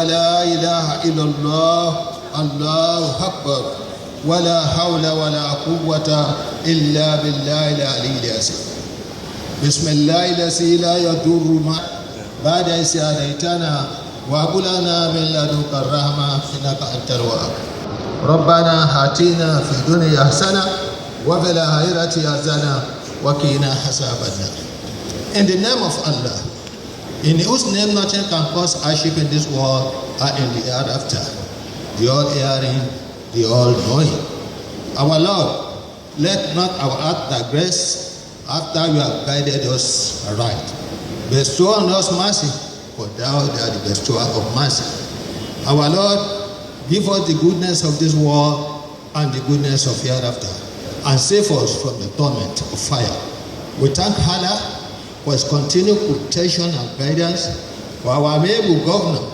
لا إله إلا الله الله أكبر ولا حول ولا قوة إلا بالله العلي العظيم بسم الله الذي لا يضر مع بعد إذ هديتنا وهب لنا من لدنك الرحمة إنك أنت الوهاب ربنا آتنا في الدنيا حسنة وفي الآخرة حسنة وقنا عذاب النار. In the name of Allah, in whose name nothing can cause hardship in this world or in the hereafter, the all-hearing, the all-knowing. Our Lord, let not our heart digress after you have guided us aright. Bestow on us mercy, for thou art the bestower of mercy. Our Lord, give us the goodness of this world and the goodness of hereafter, and save us from the torment of fire. We thank Allah for his continued protection and guidance for our amiable governor,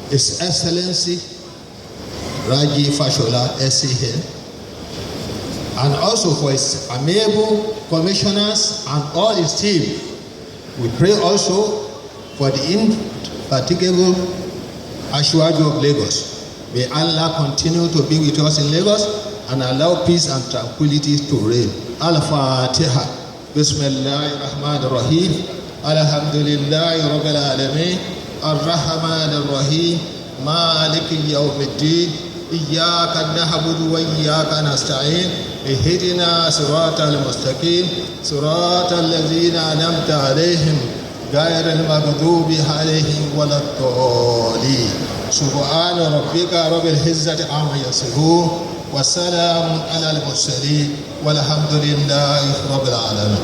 His Excellency Raji Fashola, SCN, and also for his amiable commissioners and all his team. We pray also for the indefatigable Ashwaju of Lagos. May Allah continue to be with us in Lagos and allow peace and tranquility to reign. Al-Fatiha. Bismillahirrahmanirrahim. Alhamdulillahi Rabbil Alameen. Ar-Rahmanir-Rahim. Maliki Yawmiddin. Iyyaka na'budu wa iyyaka nasta'in. Ihdina siratal mustaqim. Siratal ladzina an'amta 'alaihim ghayril maghdubi 'alaihim waladdallin. Subhana rabbika rabbil izzati amma yasifun. Wassalamu ala al-mursalin walhamdulillahi rabbil alamin.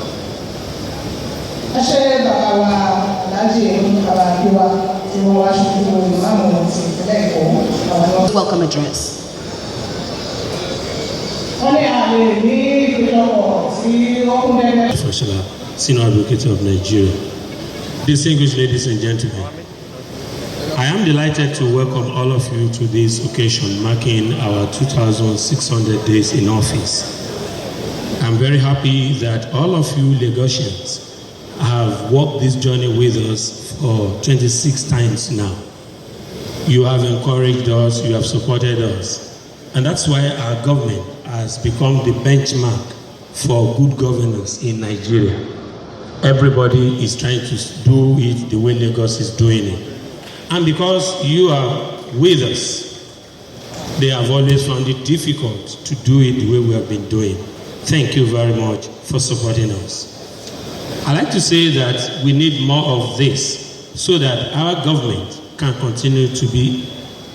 Welcome address. Fashola, Senior Advocate of Nigeria. Distinguished ladies and gentlemen, I am delighted to welcome all of you to this occasion marking our 2,600 days in office. I'm very happy that all of you Lagosians have walked this journey with us for 26 times now. You have encouraged us, you have supported us, and that's why our government has become the benchmark for good governance in Nigeria. Everybody is trying to do it the way Lagos is doing it. And because you are with us, they have always found it difficult to do it the way we have been doing. Thank you very much for supporting us. I like to say that we need more of this so that our government can continue to be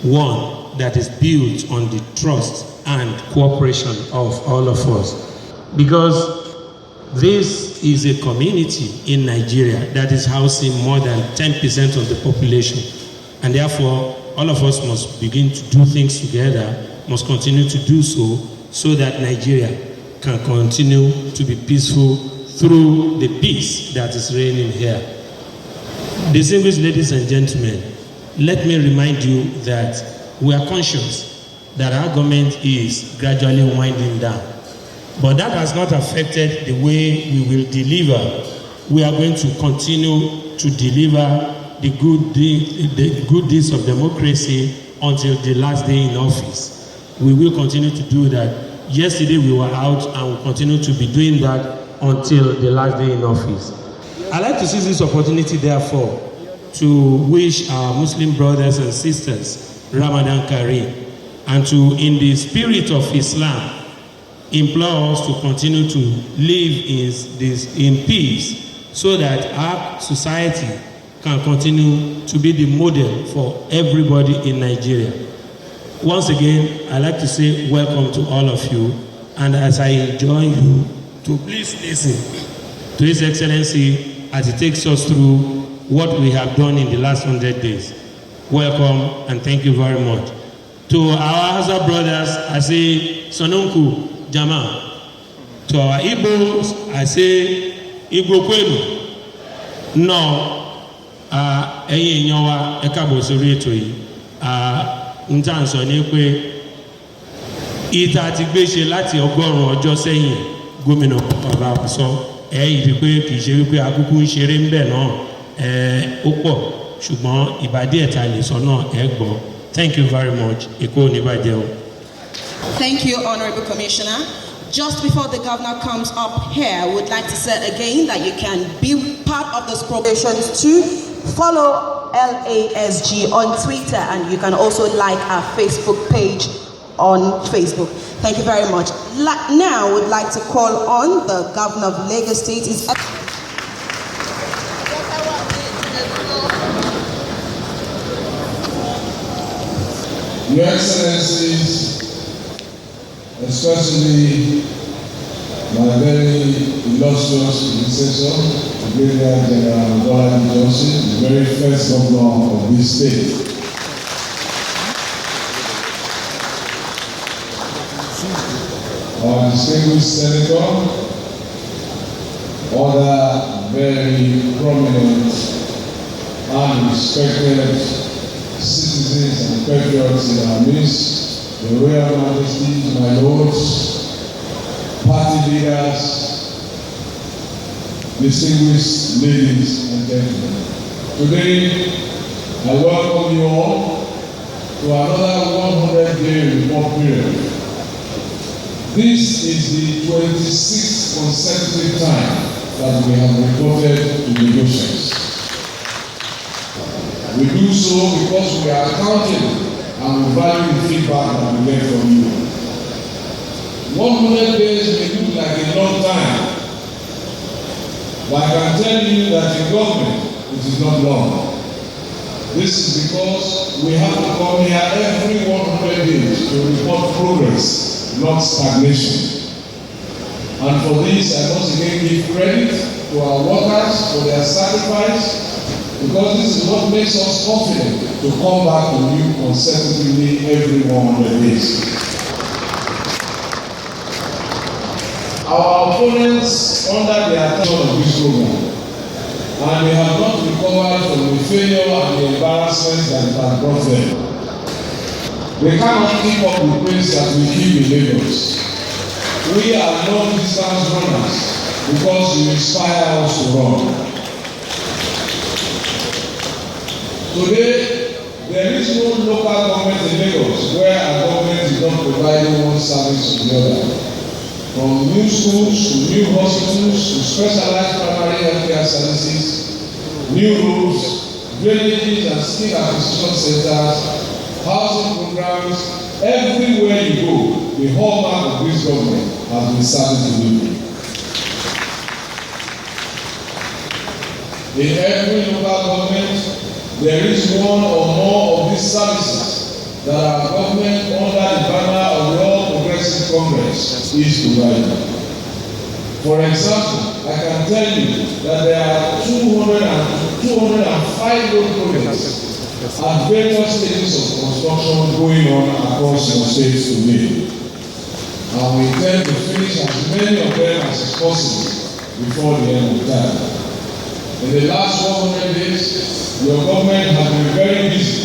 one that is built on the trust and cooperation of all of us. Because this is a community in Nigeria that is housing more than 10% of the population. And therefore, all of us must begin to do things together, must continue to do so, so that Nigeria can continue to be peaceful through the peace that is reigning here. Distinguished ladies and gentlemen, let me remind you that we are conscious that our government is gradually winding down. But that has not affected the way we will deliver. We are going to continue to deliver the good deeds of democracy until the last day in office. We will continue to do that. Yesterday we were out and we'll continue to be doing that until the last day in office. I'd like to seize this opportunity, therefore, to wish our Muslim brothers and sisters Ramadan Kareem, and to, in the spirit of Islam, implore us to continue to live in peace so that our society can continue to be the model for everybody in Nigeria. Once again, I'd like to say welcome to all of you, and as I enjoin you to please listen to His Excellency as he takes us through what we have done in the last 100 days. Welcome and thank you very much. To our Hausa brothers, I say Sononku Jama. To our Igbos, I say Igbo Kwenu. No. Ẹ̀yin èèyàn wa ẹ káàbọ̀ sórí ètò yìí. N tá à ń sọ ní pé ìta ti gbé ṣe láti 100 ọjọ́ sẹ́yìn gómìnà bàbá sọ ẹ yìí pé kì í ṣe wípé akúkú ń ṣeré ń bẹ̀ náà ó pọ̀ ṣùgbọ́n ìbàdí ẹ̀ta lè sọ náà ẹ gbọ́. Thank you very much. Èkó ò ní bàjẹ́ o. Thank you, Honorable Commissioner. Just before the governor comes up here, I would like to say again that you can be part of this program to follow LASG on Twitter, and you can also like our Facebook page on Facebook. Thank you very much. Now, I would like to call on the governor of Lagos State. Your Excellencies, especially my very illustrious predecessor, Brigadier General Babatunde Johnson, the very first governor of this state. Our distinguished senator, other very prominent and respected citizens and patriots in our midst, the Royal Majesties, my lords, party leaders, distinguished ladies and gentlemen. Today, I welcome you all to another 100-day report period. This is the 26th consecutive time that we have reported to negotiations. We do so because we are accountable and we value the feedback that we get from you. 100 days may look like a long time, but I can tell you that in government it is not long. This is because we have to come here every 100 days to report progress, not stagnation. And for this, I must again give credit to our workers for their sacrifice, because this is what makes us confident to come back to you consecutively every 100 days. Our opponents under the attention of this program, and they have not recovered from the failure and the embarrassment that it has brought them. They cannot keep up the pace that we keep in Lagos. We are long-distance runners because you inspire us to run. Today, there is no local government in Lagos where our government is not providing one service to the other. From new schools to new hospitals to specialized primary healthcare services, new roads, drainages and skill acquisition centers, housing programs, everywhere you go, the hallmark of this government has been serving to you. In every local government, there is one or more of these services that our government under the banner of the All Progressive Congress is providing. For example, I can tell you that there are 205 road projects at various stages of construction going on across the states today. And we intend to finish as many of them as is possible before the end of time. In the last 100 days, your government has been very busy.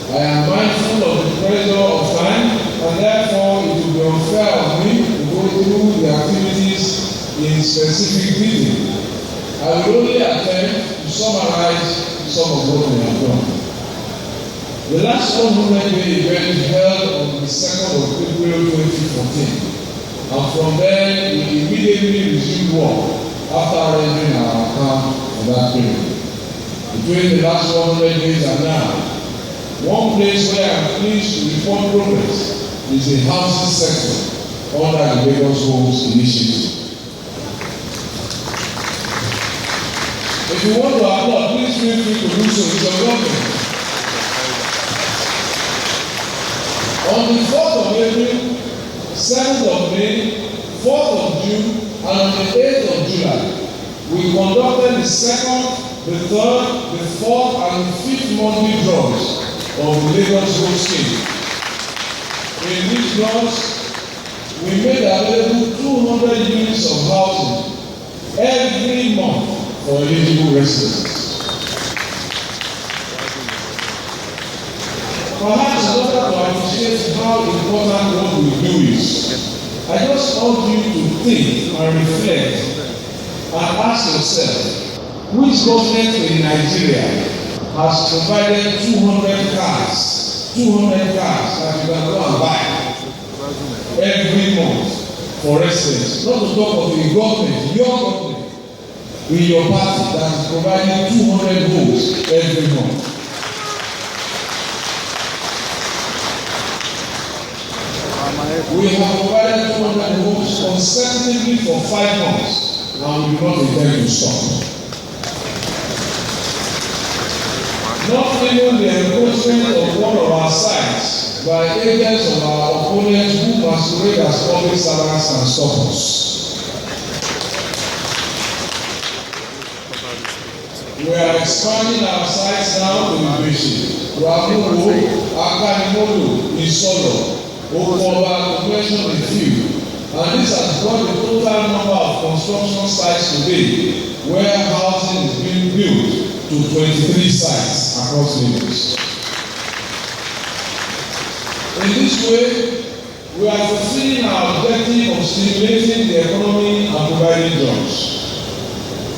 I am mindful of the pressure of time, and therefore it will be unfair of me to go through the activities in specific detail. I will only attempt to summarize some of what we have done. The last 100-day event held on the 2nd of April 2014, and from there we immediately resumed work after rendering our account for that period. Between the last 100 days and now, one place where I am pleased to report progress is the housing sector under the Lagos Homes Initiative. If you want to applaud, please feel free to do so with your government. On the 4th of April, 7th of May, 4th of June, and on the 8th of July, we conducted the 2nd, the 3rd, the 4th, and the 5th monthly draws of the Lagos Road Scheme. In these draws, we made available 200 units of housing every month for eligible residents. Perhaps in order to appreciate how important what we do is, I just want you to think and reflect and ask yourself, Which government in Nigeria has provided 200 cars that you can go and buy every month for residents? Not to talk of the government, your government, in your party that is providing 200 homes every month. We have provided 200 homes consecutively for 5 months, and we do not intend to stop. Not even the encroachment of one of our sites by agents of our opponents who masquerade as public servants can stop us. We are expanding our sites now to Ibeshi, Ramuwo, Akanimodo, Isolo, Okoba, to mention a few. And this has brought the total number of construction sites today where housing is being built to 23 sites across Lagos. In this way, we are fulfilling our objective of stimulating the economy and providing jobs.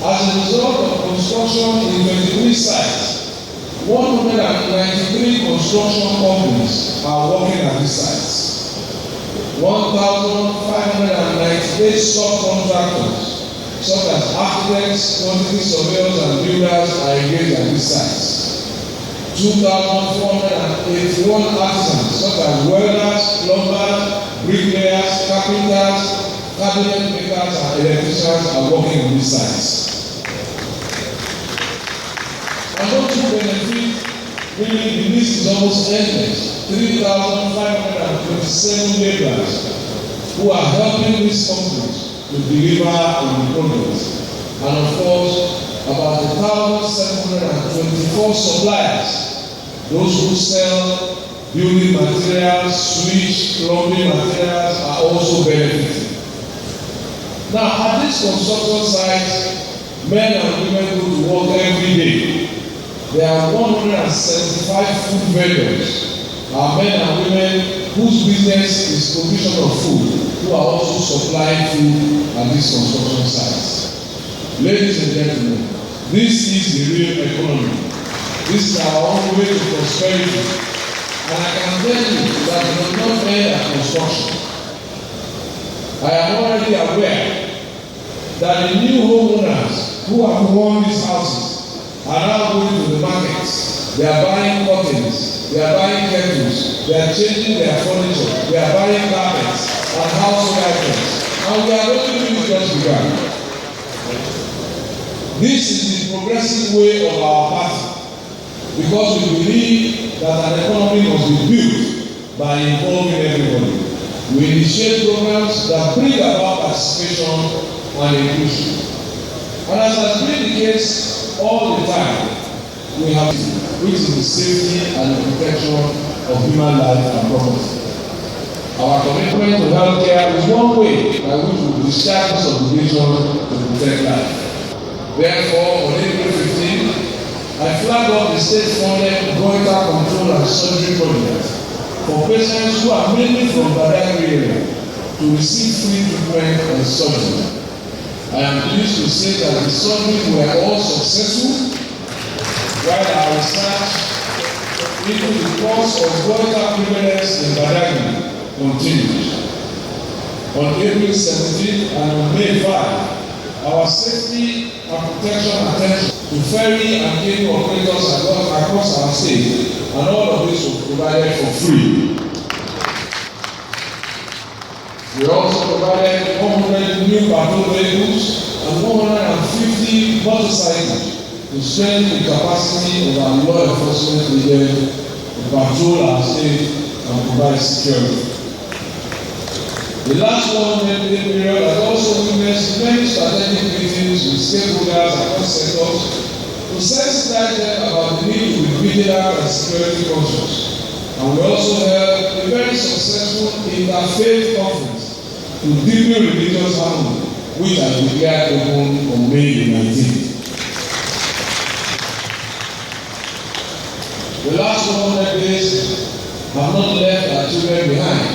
As a result of construction in 23 sites, 193 construction companies are working at these sites. 1,598 subcontractors such as architects, quantity surveyors, and builders are engaged at these sites. 2,481 artisans such as welders, plumbers, bricklayers, carpenters, cabinet makers, and electricians are working on these sites. And those who benefit, really the list is almost endless. 3,527 laborers who are helping these companies to deliver on the products. And of course, about 1,724 suppliers, those who sell building materials, switch, plumbing materials, are also benefiting. Now, at this construction site, men and women go to work every day. There are 175 food vendors, men and women whose business is provision of food, who are also supplying food at these construction sites. Ladies and gentlemen, this is the real economy. This is our own way to prosperity. And I can tell you that we will not end at construction. I am already aware that the new homeowners who have won these houses are now going to the markets. They are buying curtains, they are buying kettles, they are changing their furniture, they are buying carpets and household items. And we are going to do just begun. This is the progressive way of our party, because we believe that an economy must be built by involving everybody. We initiate programs that bring about participation and inclusion. And as has been the case all the time, we have, which is the safety and the protection of human life and property. Our commitment to healthcare is one way by which we discharge this obligation to protect life. Therefore, on April 15, I flagged up the state-funded goiter control and surgery project for patients who are mainly from Badagry area to receive free treatment and surgery. I am pleased to say that the surgeries were all successful, while our research into the cause of goiter prevalence in Badagry continues. On April 17 and on May 5, our safety and protection attention to ferry and cable operators across our state, and all of this was provided for free. We also provided 100 new patrol vehicles and 150 motorcycles to strengthen the capacity of our law enforcement agents to patrol our state and provide security. The last 100 day period has also witnessed many strategic meetings with stakeholders across sectors to sensitize them about the need to be vigilant and security conscious. And we also held a very successful interfaith conference to deepen religious harmony, which has declared open on May 19th. The last 100 days have not left our children behind.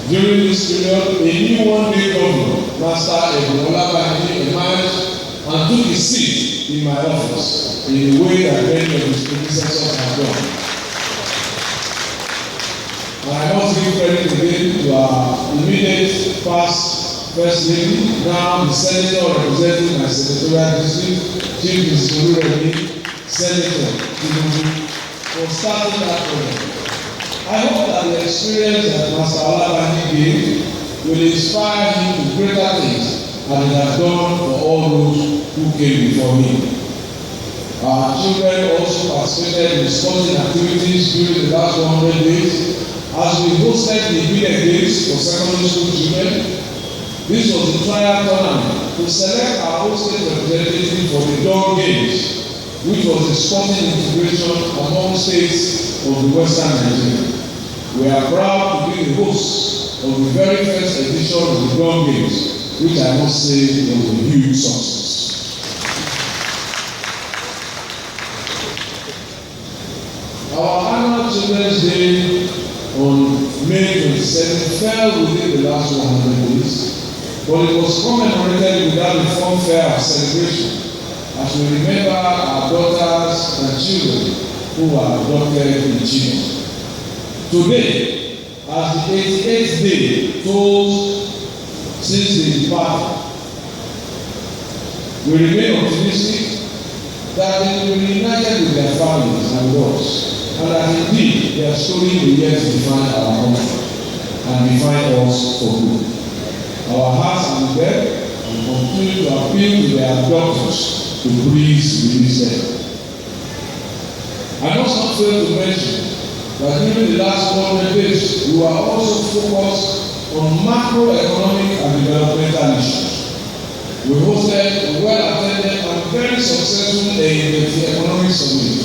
During this period, a new one-day governor, Master Ebola Bandi, emerged and took his seat in my office in a way that many of his predecessors have done. And I must give credit again to our immediate past First Lady, now the Senator representing my senatorial district, Chief Mr. Remy, Senator Tinubu, for starting that program. I hope that the experience that Master Olabani gave will inspire him to greater things as he has done for all those who came before him. Our children also participated in sporting activities during the last 100 days as we hosted the Billet Games for secondary school children. This was the trial tournament to select our host state representative for the Dog Games, which was a sporting integration among states of the Western Nigeria. We are proud to be the host of the very first edition of the Dog Games, which I must say was a huge success. Our annual Children's Day on May 27 fell within the last 100 days, but it was commemorated without the fanfare of celebration as we remember our daughters and children who are adopted in Chile. Today, as the 88th day tolls since they departed, we remain optimistic that they will be reunited with their families and gods, and that indeed their story will yet define our country and define us for good. Our hearts are with them and continue to appeal to their doctors to please release them. I must not fail to mention that during the last 100 days, we were also focused on macroeconomic and developmental issues. We hosted a well-attended and very successful economic summit,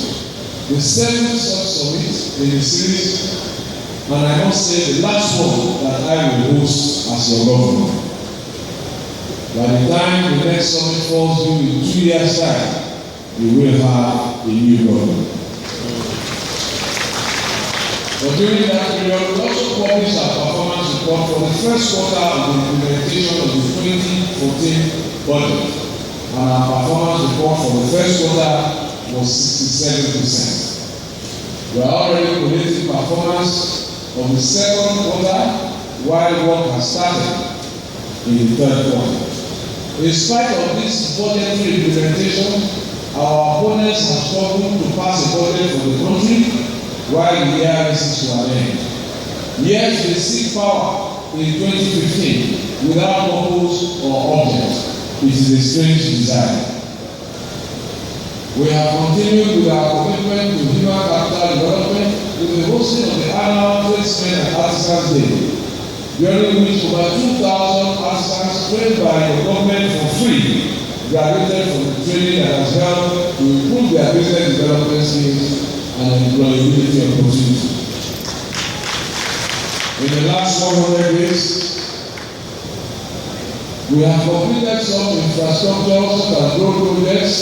the 7th such summit in the series, and I must say the last one that I will host as your governor. By the time the next summit falls due in 2 years' time, we will have a new government. But during that period, we also published our performance report for the first quarter of the implementation of the 2014 budget, and our performance report for the first quarter was 67%. We are already collating performance of the second quarter while work has started in the third quarter. In spite of this budgetary implementation, our opponents have struggled to pass a budget for the country while the year races to an end. Yet they seek power in 2015 without purpose or object. It is a strange desire. We have continued with our commitment to human capital development with the hosting of the annual Tradesmen and Artisans Day, during which over 2,000 artisans trained by the government for free graduated from the training that has helped to improve their business development skills and employability opportunity. In the last 100 days, we have completed some infrastructure such as road projects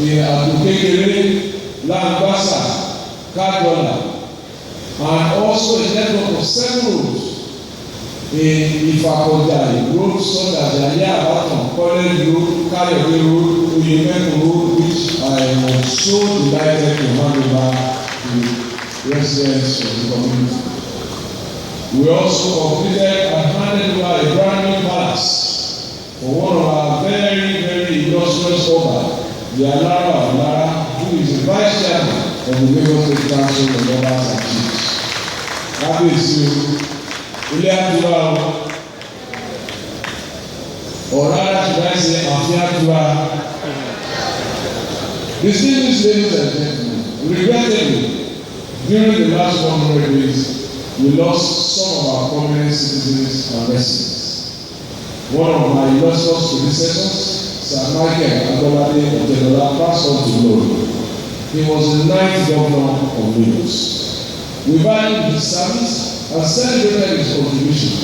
in Abukekere, Lambasa, Kaduna, and also a network of 7 roads in Ifakodai, roads such as Yaya Abaton, College Road, Kayode Road, Oyemeko Road, which I was so delighted to hand over to residents of the community. We also completed and handed over a brand new palace for one of our very, very illustrious Oba, the Alara of Lara, who is the Vice Chairman of the Lagos State Council of Obas and Chiefs. That is you. Ilé Àdúrà or rather should I say Àfin Àdúrà. Distinguished ladies and gentlemen, regrettably, during the last 100 days, we lost some of our prominent citizens and residents. One of my illustrious predecessors, Sir Michael Abolade Otedola, passed on to glory. He was the 9th governor of Lagos. We valued his service and celebrated his contributions.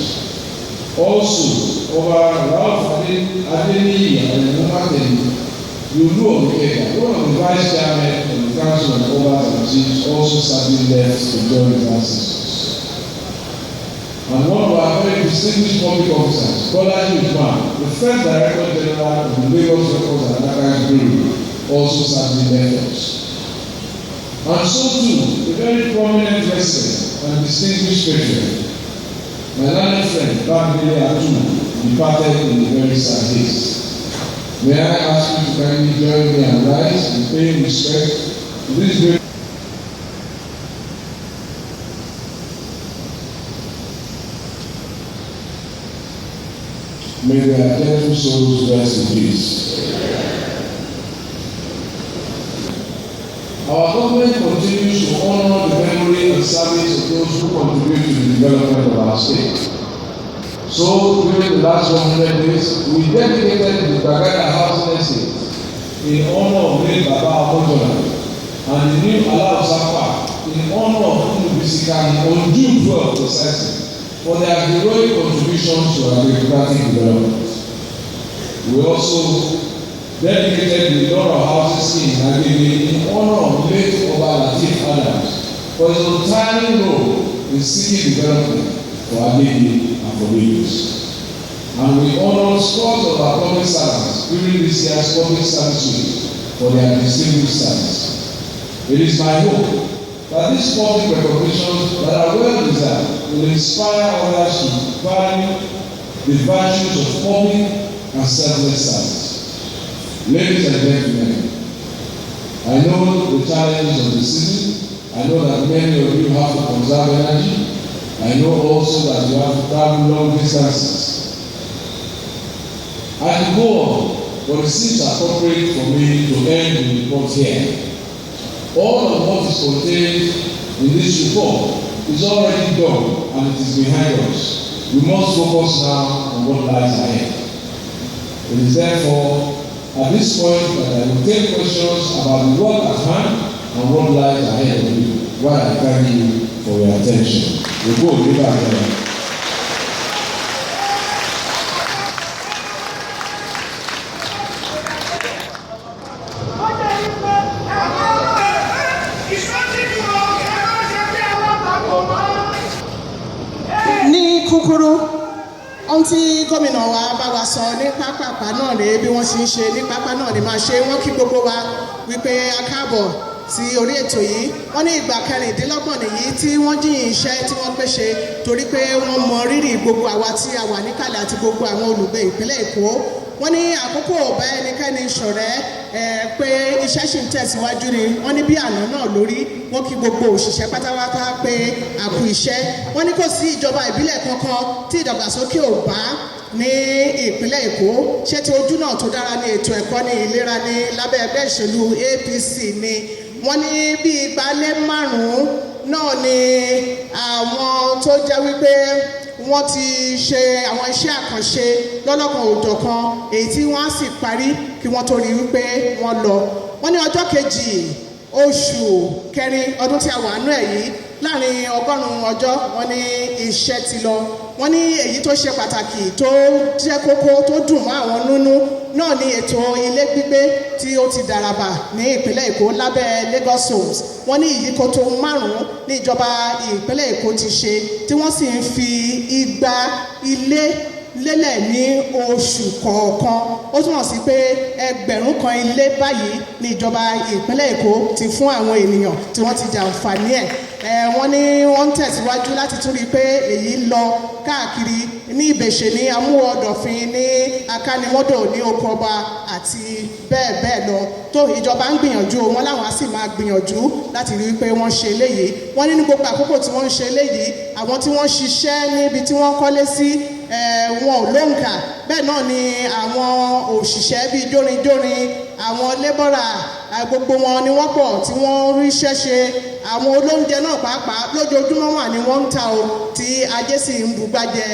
Also, over Ralph Adeniyi and Mumateni, Lulu Okeka, one of the vice chairmen of the Council of Obas and Chiefs, also sadly left to join his ancestors. and one of our very distinguished public officers, Bolaji Usman, the first Director General of the Lagos Records and Archives Bureau, also served in efforts. And so too, a very prominent resident and distinguished patron, my learned friend, Babatunde Atu, departed in a very sad haste. May I ask you to kindly join me and rise in paying respect to this great. May their gentle souls rest in peace. Our government continues to honor the memory and service of those who contribute to the development of our state. So, during the last 100 days, we dedicated the Bagada Housing Estate in honor of late Babatunde and the new Alausa Park in honor of Bisika on June 12 precisely for their heroic contributions to our democratic development. We also dedicated the Laurel Houses in Agege in honor of late Oba Latif Adams for his untiring role in seeking development for Agege and for Lagos. And we honor scores of our public servants during this year's public service week for their distinguished service. It is my hope that these public recognitions that are well deserved will inspire others to value the virtues of public and selfless service. Ladies and gentlemen, I know the challenges of the season. I know that many of you have to conserve energy. I know also that you have to travel long distances. I can go on, but it seems appropriate for me to end the report here. All of what is contained in this report is already done and it is behind us. We must focus now on what lies ahead. It is therefore at this point that I will take questions about the work at hand and what lies ahead of you, while I thank you for your attention. We go give our ní kúkúrú ohun tí gómìnà wa bá wa sọ ní pápápá náà rèé bí wọ́n ṣe ń ṣe ní pápá náà ni máa ṣe wọ́n kí gbogbo wa wípé a káàbọ̀ sí orí ètò yìí wọ́n ní ìgbà kẹrìndínlọ́gbọ̀n nìyí tí wọ́n jíyìn iṣẹ́ tí wọ́n pèsè torí pé wọ́n mọ rírì gbogbo àwa tí a wà níkàlẹ̀ àti gbogbo àwọn olùgbé ìpínlẹ̀ Èkó wọ́n ní àkókò ọ̀bá ẹnikẹ́ni ṣọ̀rẹ́ pé iṣẹ́ ṣì ń tẹ̀síwájú ni wọ́n ní bí àná náà lórí wọ́n kí gbogbo òṣìṣẹ́ pátápátá pé a kú iṣẹ́ wọ́n ní kò sí ìjọba ìbílẹ̀ kankan tí ìdàgbàsókè ò bá ní ìpínlẹ̀ Èkó ṣé ti ojú náà tó dára ní ètò ẹ̀kọ́ ní ìlera ní lábẹ́ ẹgbẹ́ ìṣèlú APC ni wọ́n ní bí ìgbálé márùn-ún náà ni àwọn tó jẹ́ wípé wọ́n ti ṣe àwọn iṣẹ́ àkànṣe lọ́lọ́kan òjọ̀kan èyí tí wọ́n á sì parí kí wọ́n tó rí wípé wọ́n lọ. wọ́n ní ọjọ́ kejì oṣù kẹrin ọdún tí a wà nú ẹ̀ yìí láàrin ọgọ́rùn-ún ọjọ́ wọ́n ní iṣẹ́ ti lọ. wọ́n ní èyí tó ṣe pàtàkì tó jẹ́ kókó tó dùn mọ́ àwọn nínú náà ní ètò ilé gbígbé tí ó ti dàràbà ní ìpínlẹ̀ Èkó lábẹ́ Lagos Homes. wọ́n ní ìyíkoto márùn-ún ní ìjọba ìpínlẹ̀ Èkó ti ṣe tí wọ́n sì ń fi igba ilé lélẹ̀ ní oṣù kọ̀ọ̀kan ó túmọ̀ sí pé ẹgbẹ̀rún kan ilé báyìí ní ìjọba ìpínlẹ̀ Èkó ti fún àwọn ènìyàn tí wọ́n ti jàǹfààní ẹ̀. wọ́n ní wọ́n ń tẹ̀síwájú láti tún rí i pé èyí lọ káàkiri ní Ìbèṣe ní Amúwọ̀dọ̀fin ní Akánimọ́dò ní Oko Ọba àti bẹ́ẹ̀ bẹ́ẹ̀ lọ tó ìjọba ń gbìyànjú wọn láwọn á sì máa gbìyànjú láti rí i pé wọ́n ṣe eléyìí. wọ́n ní gbogbo àkókò tí wọ́n ń ṣe eléyìí àwọn tí wọ́n ṣiṣẹ́ níbi tí wọ́n kọ́lé sí wọn ò lóǹkà bẹ́ẹ̀ náà ni àwọn òṣìṣẹ́ bíi jórinjórin àwọn lébọ́rà gbogbo wọn ni wọ́n pọ̀ tí wọ́n ríṣẹ́ ṣe àwọn olóúnjẹ náà pàápàá lójoojúmọ́ wà ní wọ́n ń ta o tí ajé sì ń bugbájẹ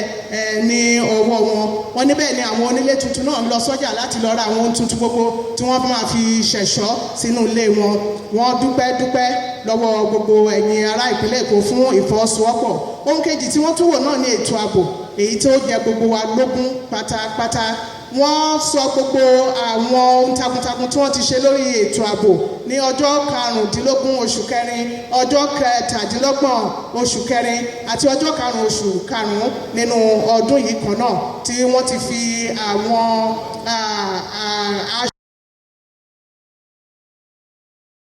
ní ọwọ́ wọn. wọ́n níbẹ̀ ni àwọn onílé tuntun náà ń lọ sọ́jà láti lọ ra àwọn ohun tuntun gbogbo tí wọ́n máa fi ṣẹ̀ṣọ́ sínú ilé wọn. wọ́n dúpẹ́ lọ́wọ́ gbogbo ẹ̀yin ará ìpínlẹ̀ Èkó fún ìfọwọ́sowọ́pọ̀. ohun kejì tí wọ́n tún wò náà ní ètò ààbò èyí tó jẹ gbogbo wa lógún pátápátá wọ́n sọ gbogbo àwọn ohun takuntakun tí wọ́n ti ṣe lórí ètò ààbò ní ọjọ́ 15 oṣù kẹrin, ọjọ́ 17 oṣù kẹrin àti ọjọ́ 5 oṣù karùn-ún nínú ọdún yìí kan náà tí wọ́n ti fi àwọn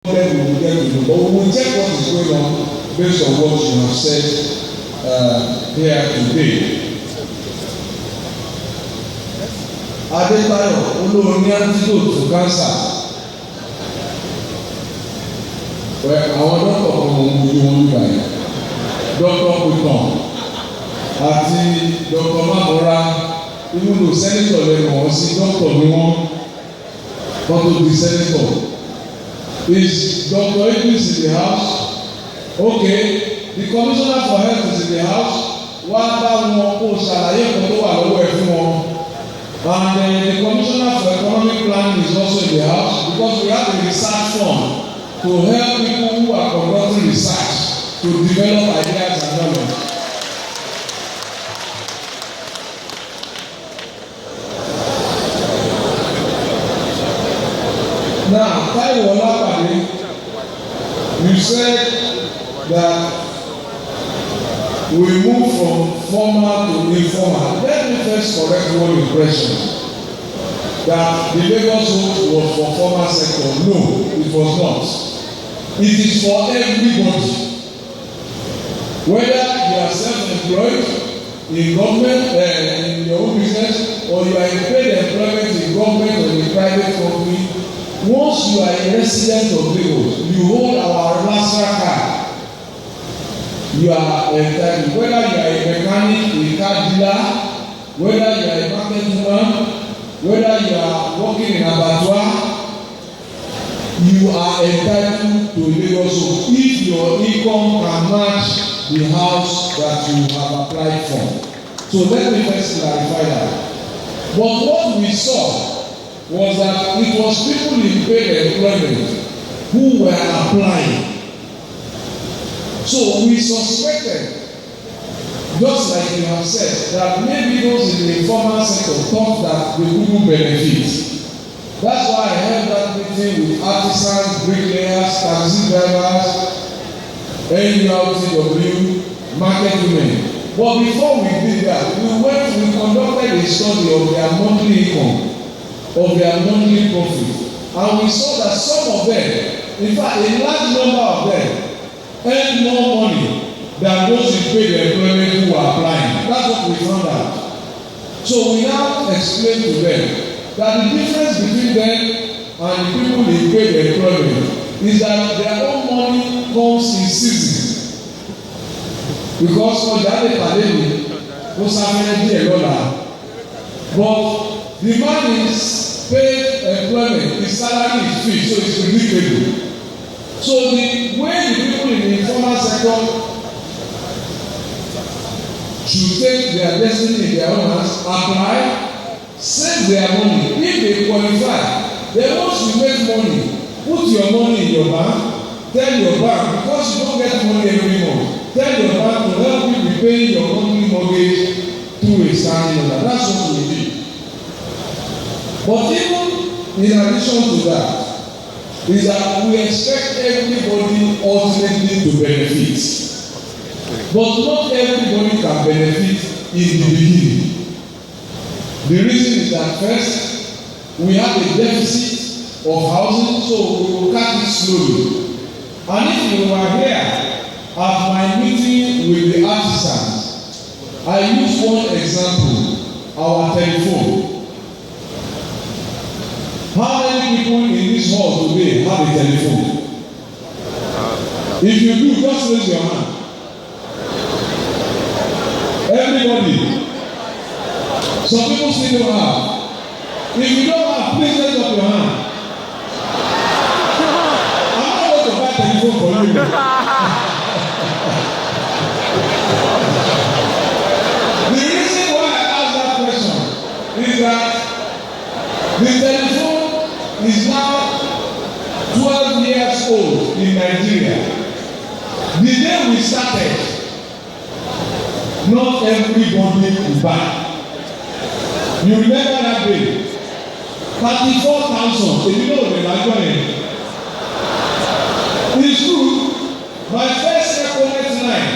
Then we will get to know, but we will check what is going on based on what you have said here today. Adébáyọ̀ olóòrùn ní antidote to cancer. Àwọn dọ́kítọ̀ kan mọ̀ ojú wọn nígbà yẹn. Dọ́kítọ̀ Piton àti Dọ́kítọ̀ Mamora ibùdó sẹ́nitọ̀ lẹ́nu wọn sí dọ́kítọ̀ ni wọ́n tó di sẹ́nitọ̀. Is Dr. Idris in the house? Okay, the commissioner for health is in the house. Wá bá wọn kó ṣàlàyé kan tó wà lọ́wọ́ ẹ̀ fún wọn. And the commissioner for economic planning is also in the house because we have a research fund to help people who are conducting research to develop ideas and knowledge. Now, Taiwo Olapade, you said that we move from formal to informal. Let me first correct one impression that the Lagos vote was for formal sector. No, it was not. It is for everybody. Whether you are self-employed in government, in your own business, or you are in paid employment in government or in a private company. Once you are a resident of Lagos, you hold our LASRA card. You are entitled, whether you are a mechanic, a car dealer, whether you are a market woman, whether you are working in abattoir, you are entitled to Lagos if your income can match the house that you have applied for. So let me first clarify that. But what we saw was that it was people in paid employment who were applying. So we suspected, just like you have said, that maybe those in the informal sector thought that they couldn't benefit. That's why I held that meeting with artisans, bricklayers, taxi drivers, NURTW, market women. But before we did that, we conducted a study of their monthly income, of their monthly profit, and we saw that some of them, in fact a large number of them, earn more money than those in paid employment who are applying. That's what we found out. So we now explain to them that the difference between them and the people in paid employment is that their own money comes in season. Because ọjà lè pàdé mi ó sáfẹ́ díẹ̀ lọ́la, but the man is paid employment, his salary is fixed, so it's predictable. So the way the people in the informal sector should take their destiny in their own hands, apply, save their money. If they qualify, then once you make money, put your money in your bank, tell your bank, because you don't get money every month, tell your bank to help you be paying your monthly mortgage through a standing order. That's what we do. But even in addition to that, is that we expect everybody ultimately to benefit. But not everybody can benefit in the beginning. The reason is that first, we have a deficit of housing, so we will cut it slowly. And if you were here at my meeting with the artisans, I use one example, our telephone. How many people in this hall today have a telephone? If you do, just raise your hand. Everybody. Some people still don't have. If you don't have, please raise up your hand. I'm not going to buy telephone for you. The reason why I ask that question is that the telephone is now 12 years old in Nigeria. The day we started, not everybody could buy. You remember that day? 34,000. If you know the language. It's true. My first Econet line,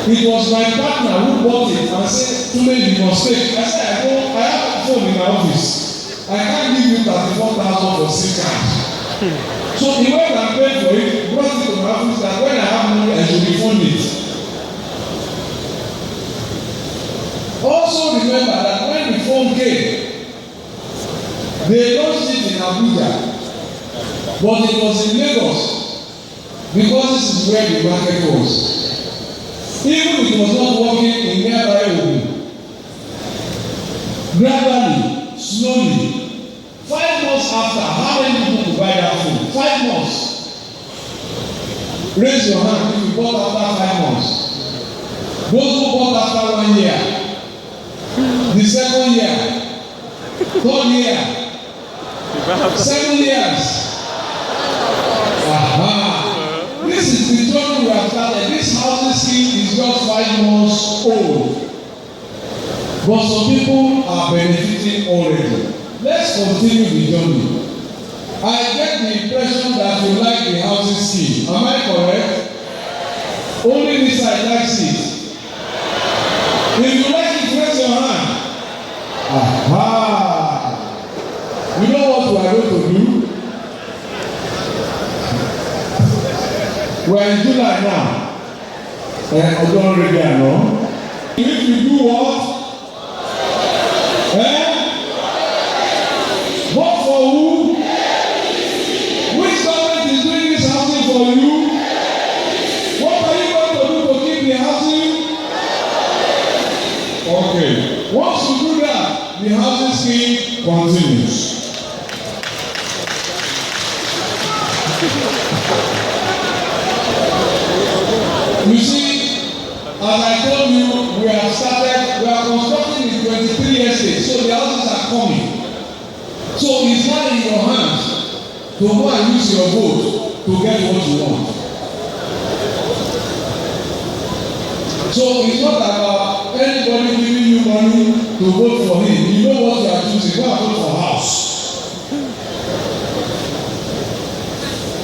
it was my partner who bought it and said, "Today you must take." I said, I have a phone in my office. I can't give you 34,000 for SIM card. So he went and paid for it, brought it to my office, that when I have money, I should refund it. Also remember that when the phone came, they launched it in Abuja, but it was in Lagos because this is where the market was. Even if it was not working in nearby Ogun, gradually, slowly, 5 months after, how many people could buy that phone? 5 months. Raise your hand if you bought after 5 months. Those who bought after 1 year. The second year, third year, 7 years. Aha. This is the journey we have started. This housing scheme is just 5 months old. But some people are benefiting already. Let's continue the journey. I get the impression that you like the housing scheme. Am I correct? Only this side likes it. If you like it, raise your hand. Aha! You know what we are going to do? We are in July now. I don't already know. If you do what? Vote for who? Which government is doing this housing for you? What are you going to do to keep the housing? Okay. Once you do that, the housing scheme continues. You see, as I told you, we are constructing in 23 estates, so the houses are coming. So it's not in your hands to go and use your vote to get what you want. So it's not about anybody giving you money to vote for him. You know what you are choosing. Go and vote for house.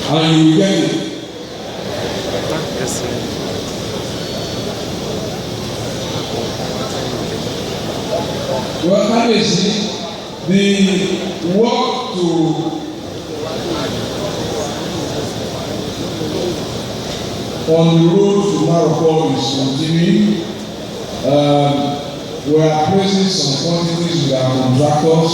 And you will get it. Yes, sir. Well, obviously, the work on the road to Morocco is continuing. We are placing some quantities with our contractors,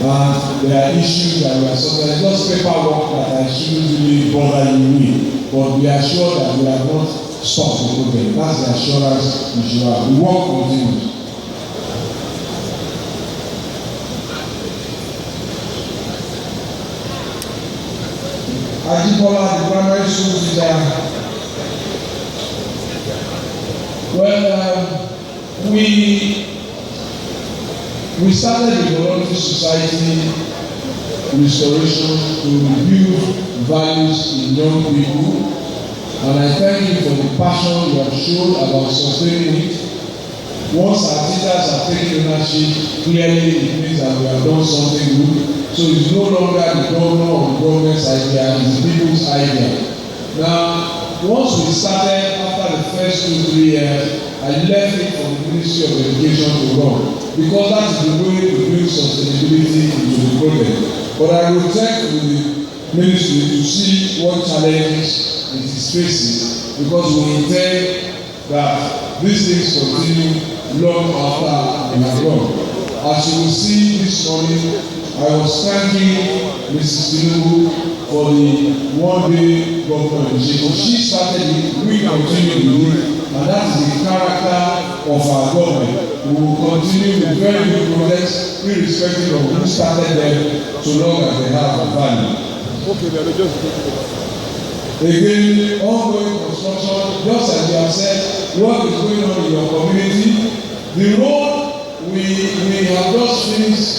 and there are issues that we are solving. It's just paperwork that I shouldn't really bother you with, but we are sure that we have not stopped the project. That's the assurance we should have. The work continues. Ajibola, the primary school teacher. Well, we started the voluntary society restoration to rebuild values in young people, and I thank you for the passion you have shown about sustaining it. Once our teachers have taken ownership, clearly it means that we have done something good. So it's no longer the governor or the government's idea, it's the people's idea. Now, once we started, after the first 2-3 years, I left it for the Ministry of Education to run, because that is the way to bring sustainability into the project. But I will check with the ministry to see what challenges it is facing, because we intend that these things continue long after we are gone. As you will see this morning, I was thanking Mrs. Tinubu for the one-day government initiative. She started it, we continue with it, and that is the character of our government. We will continue with very good projects, irrespective of who started them, so long as they have a value. Again, ongoing construction, just as you have said, what is going on in your community. The road, we have just finished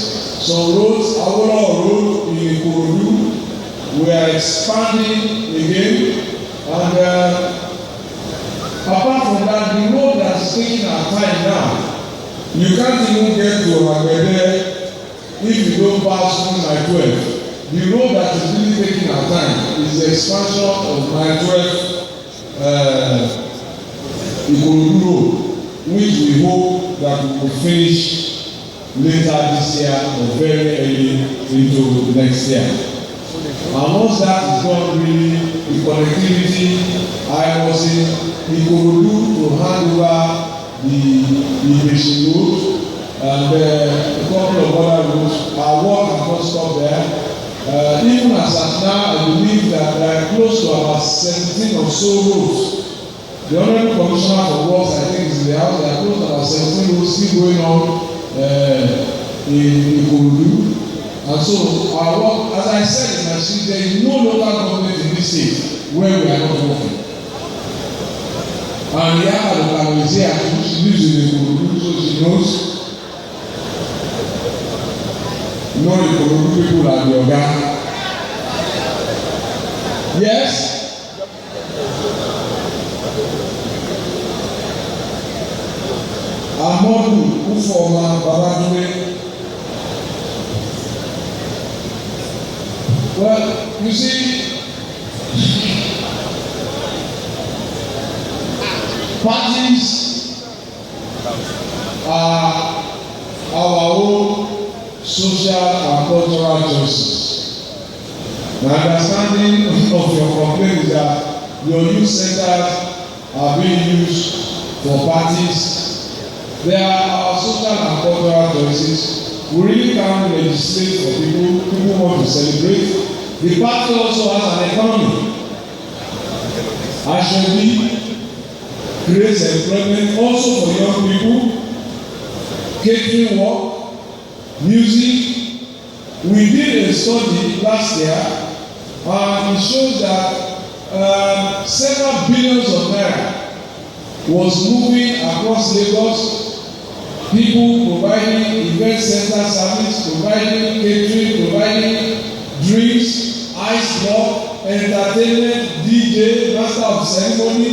some roads, Awolowo Road in Ikorodu. We are expanding again, and apart from that, the road that is taking our time now You can't even get to Agbede if you don't pass through my 12. The road that is really taking our time is the expansion of my 12 Ikorodu road, which we hope that we will finish later this year or very early into next year. And once that is done, really, the connectivity, I was in Ikorodu to hand over the Ibeshi road and a couple of other roads. Our work has not stopped there. Even as at now, I believe that there are close to about 17 or so roads. The Honourable Commissioner for Works, I think, is in the house. There are close to about 17 roads still going on in Ikorodu. And so, our work, as I said in my speech, there is no local government in this state where we are not working. And the other local is here, she lives in Ikorodu, so she knows. No Ikorodu people are the organ. Yes. Amodu Ufoma Babatunde. Well, you see, parties are our own social and cultural choices. My understanding of your complaint is that your youth centers are being used for parties. They are our social and cultural choices. We really can't legislate for people. People want to celebrate. The party also has an economy. Actually, creates employment also for young people. Catering work, music. We did a study last year, and it shows that several billions of naira was moving across Lagos. People providing event center service, providing catering, providing drinks, ice block, entertainment, DJ, master of ceremony,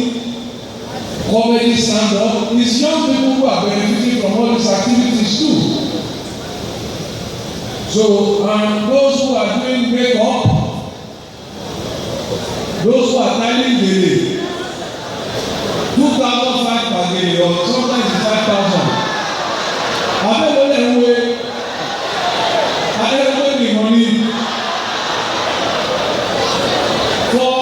comedy stand-up. It's young people who are benefiting from all these activities too. So, and those who are doing makeup, those who are tiling gele, 2,500 per gele or sometimes 5,000. Abẹ́wọlé ní money for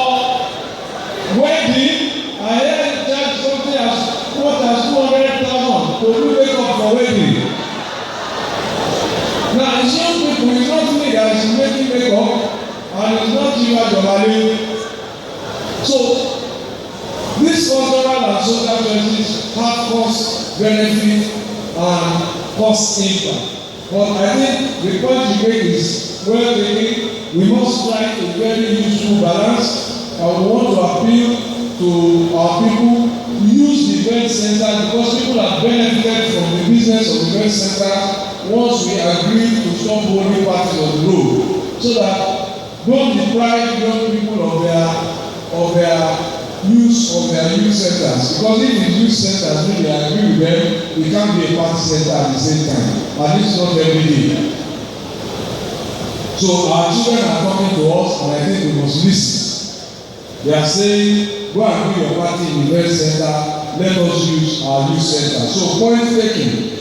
wedding. I heard that something as what as 200,000 to do makeup for wedding. Now it's young people, it's not me that is making makeup and it's not Jiwa Jomale. So these cultural and social choices have cost benefit and cost impact. But I think the point you make is well taken. We must strike a very useful balance, and we want to appeal to our people to use the event center because people have benefited from the business of the event center once we agree to stop holding parties on the road, so that don't deprive young people of their use of their youth centers, because if the youth centers really agree with them, it can't be a party center at the same time, and it's not every day. So our children are talking to us, and I think we must listen. They are saying, go and do your party in the event center, let us use our youth center. So point taken.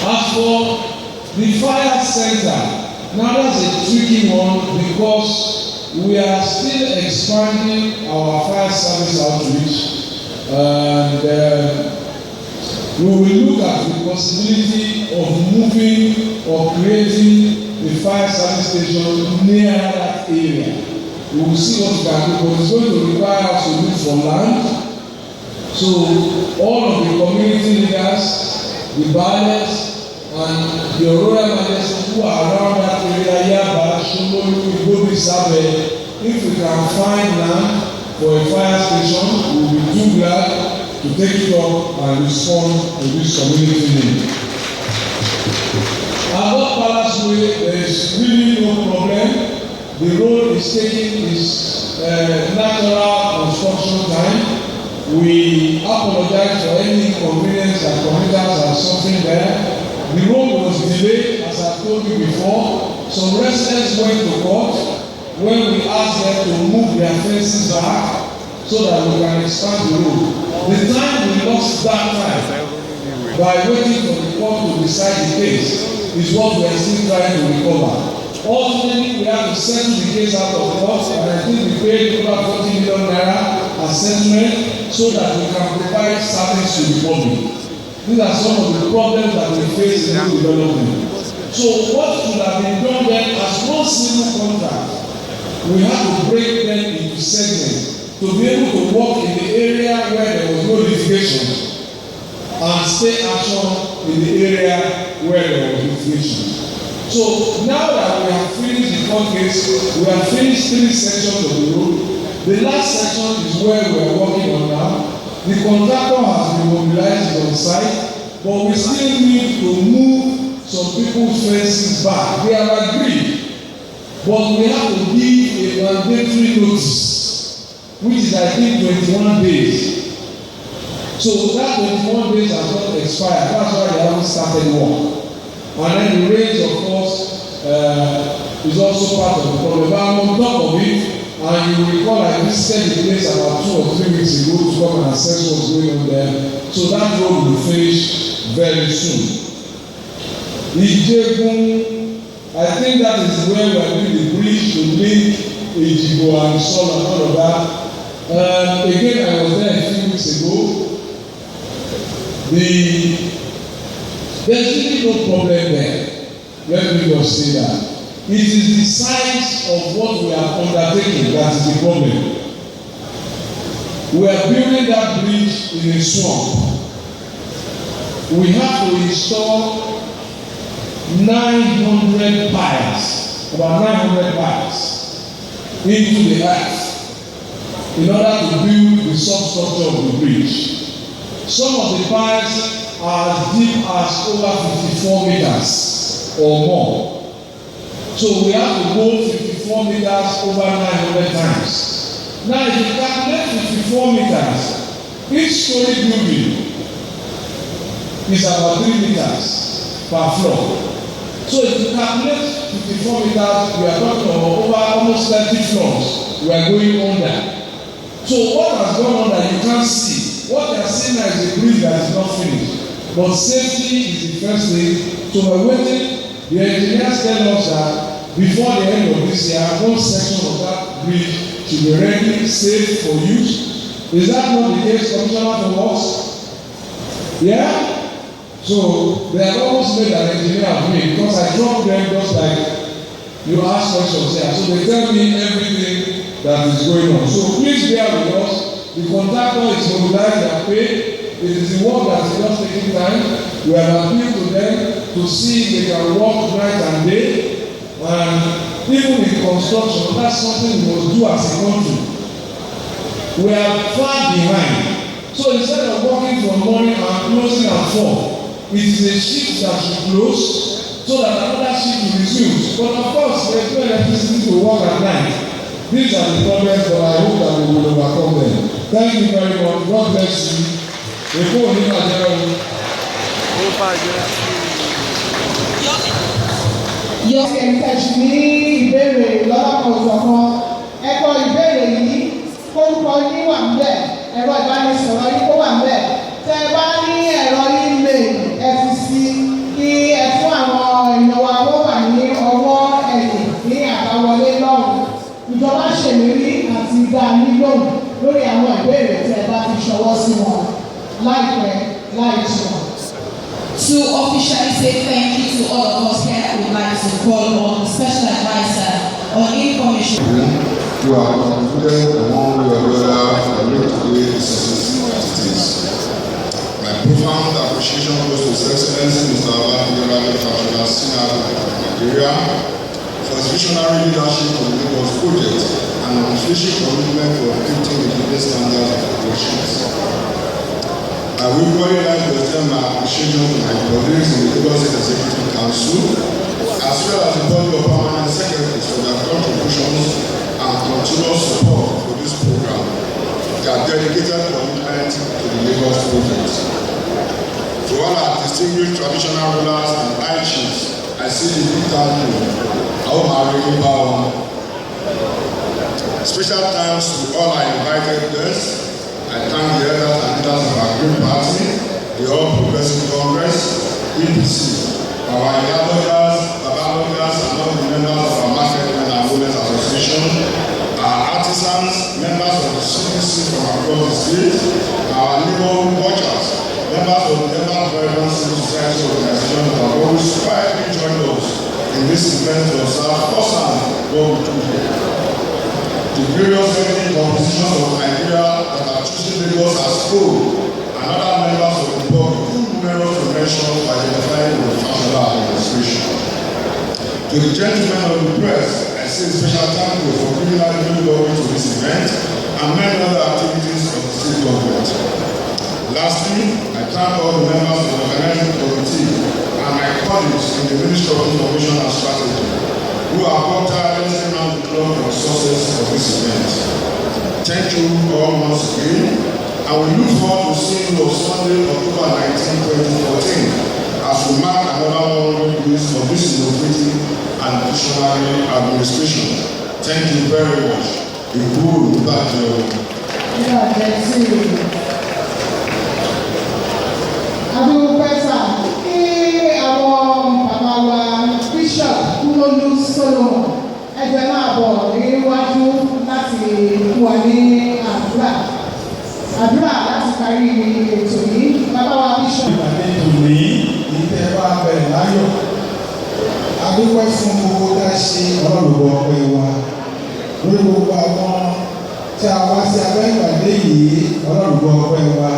As for the fire center, now that's a tricky one because we are still expanding our fire service outreach, and we will look at the possibility of moving or creating a fire service station near that area. We will see what we can do, but it's going to require us to look for land. So all of the community leaders, the buyers, and the Royal Majesty who are around that area, Yaba, Shomolu, Igobi, Sabe, if we can find land for a fire station, we will be too glad to take it up and respond to this community need. About Palace Way, there is really no problem. The road is taking its natural construction time. We apologize for any inconvenience that commuters are suffering there. The road was delayed, as I told you before. Some residents went to court when we asked them to move their fences back so that we can expand the road. The time we lost that time by waiting for the court to decide the case is what we are still trying to recover. Ultimately, we have to settle the case out of court, and I think we paid over 40 million naira as settlement so that we can provide service to the public. These are some of the problems that we face in new development. So what should have been done then as one single contract? We have to break them into segments to be able to work in the area where there was no litigation and stay action in the area where there was litigation. So now that we have finished the court case, we have finished 3 sections of the road. The last section is where we are working on now. The contractor has been mobilized on site, but we still need to move some people's fences back. They have agreed, but we have to give a mandatory notice, which is I think 21 days. So that 21 days has not expired. That's why they haven't started work. And then the rains, of course, is also part of the problem. But on top of it, and you will recall I visited the place about 2 or 3 weeks ago to come and assess what's going on there. So that road will finish very soon. Ijegun, I think that is where we are doing the bridge to link Ejibo and Sol and all of that. Again, I was there a few weeks ago. There's really no problem there. Let me just say that. It is the size of what we are undertaking that is the problem. We are building that bridge in a swamp. We have to install 900 piles, about 900 piles, into the earth in order to build the substructure of the bridge. Some of the piles are as deep as over 54 meters or more. So we have to go 54 meters over 900 times. Now, if you calculate 54 meters, each story building is about 3 meters per floor. So if you calculate 54 meters, we are talking about over almost 30 floors we are going under. So what has gone under, you can't see. What they are seeing now is a bridge that is not finished. But safety is the first thing. So we're waiting. The engineers tell us that before the end of this year, one section of that bridge should be ready, safe for use. Is that not the case, Commissioner for Works? Yeah? So they have almost made an engineer of me because I dropped them just like you ask questions here. So they tell me everything that is going on. So please bear with us. The contractor is mobilized and paid. It is the work that is just taking time. We have appealed to them to see if they can work night and day. And even in construction, that's something we must do as a country. We are far behind. So instead of working from morning and closing at 4, it is a shift that should close so that another shift will resume. But of course, there is no electricity to work at night. These are the problems, but I hope that we will overcome them. Thank you very much. God bless you. Before we ẹ̀ńtẹ̀jì ní ìbéèrè lọ́lọ́kan òjọ̀kan ẹ̀kọ́ ìbéèrè yìí kórúkọ yín wà ń bẹ̀ ẹ̀rọ ìbánisọ̀rọ̀ yín kó wà ń bẹ̀ tẹ́ ẹ bá ní ẹ̀rọ email ẹ fi sí kí ẹ fún àwọn èèyàn wa tó wà ní ọwọ́ ẹ̀yìn ní àbáwọlé lọ́rùn ìjọba ṣèlérí àti dá ní lóhùn lórí àwọn ìbéèrè tẹ́ ẹ bá fi ṣọwọ́ sí wọn láìpẹ́ láì jìnnà. To officially say thank you to all of us here, I would like to call on the Special Advisor on Information. You are confident among your brother that make today a success. My profound appreciation goes to His Excellency Mr. Babatunde Raji Fashola, Senator of Nigeria, for his visionary leadership on the Lagos project and unflinching commitment for lifting the living standards of operations. I will equally like to extend my appreciation to my colleagues in the Lagos State Executive Council, as well as the body of permanent secretaries for their contributions and continuous support for this program. their dedicated commitment to the Lagos project. To all our distinguished traditional rulers and high chiefs, I say a big thank you. Special thanks to all our invited guests. I thank the elders and leaders of our great party, the All Progressive Congress, EPC, our Yadogers, Babalogas, and all the members of our Marketmen and Women's Association, our artisans, members of the CDC from across the state, our neighborhood watchers, members of the ever-vibrant civil society organizations that have always quietly joined us in this event to observe firsthand what we do here. The various ethnic compositions of Nigeria that are choosing Lagos as home, and other members of the public who numerous conventions to identify with the Fashola administration. To the gentlemen of the press, I say a special thank you for bringing out new glory to this event and many other activities of the state government. Lastly, I thank all the members of the organizing committee and my colleagues in the Ministry of Information and Strategy who have worked tirelessly around the clock for the success of this event. Thank you all once again, and we look forward to seeing you on Sunday, October 19, 2014, as we mark another 100 days of this innovative and visionary administration. Thank you very much. Adúpẹ́sà kí àwọn bàbá wa Bishop Kúlólú Solomon ẹgbẹ́ máa bọ̀ níwájú láti fún wa ní àdúrà láti parí ètò yìí. Bàbá wa Bishop. Ìpàdé tòní ìtẹ́ wa bẹ̀rẹ̀ láyọ̀. Adúpẹ́ fún gbogbo dá ṣe ọlọ́run ọpẹ́ wa. Lórí gbogbo àwọn tí a wá sí abẹ́ ìpàdé yìí ọlọ́run ọpẹ́ wa.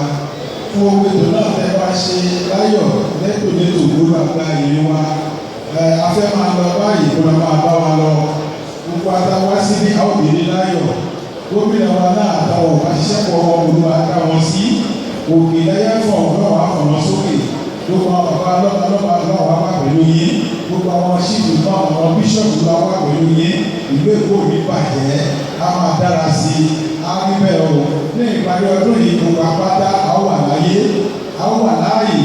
Fún owó ètò náà tẹ́ wá ṣe láyọ̀ lẹ́tòlétò gbogbo àgbà yìí wá. Afẹ́ máa lọ báyìí kó lọ máa bá wa lọ. Gbogbo àtàwá sí ní àwọn òbí láyọ̀. Gómìnà wa náà àtàwọn òṣìṣẹ́ pọ̀ wọn olúwa dá wọn sí. Òkè lẹ́yìn fún ọ̀gbọ́n wa fọ̀nà sókè. Gbogbo àwọn bàbá lọ́ba náà wá wà pẹ̀lú yín. Gbogbo àwọn ṣíìpù náà àwọn bíṣọ̀pù náà wà pẹ̀lú yín. Ìlú Èkó mi bàjẹ́. A máa dára sí i. A rí bẹ́ẹ̀ o. Ní ìparí ọdún yìí gbogbo apáta a wà láyé. A wà láàyè.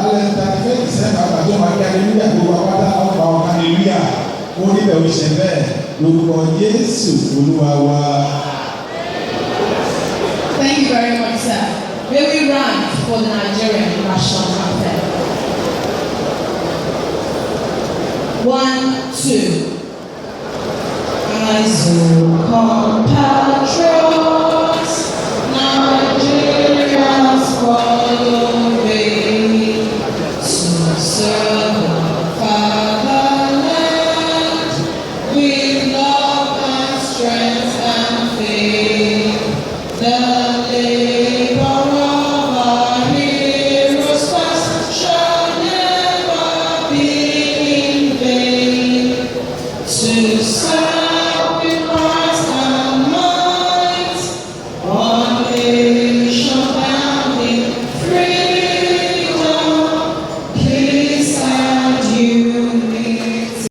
Alẹ́ ta fẹ́ ìsẹ́ńtà àgbàdo máa kí aleluya gbogbo apáta a wà wọn aleluya. Ó ní bẹ̀rù ṣẹ bẹ́ẹ̀. Lórúkọ Jésù Olúwa wa. Thank you very much, sir. May we run for the Nigerian national anthem. 1, 2. As you call.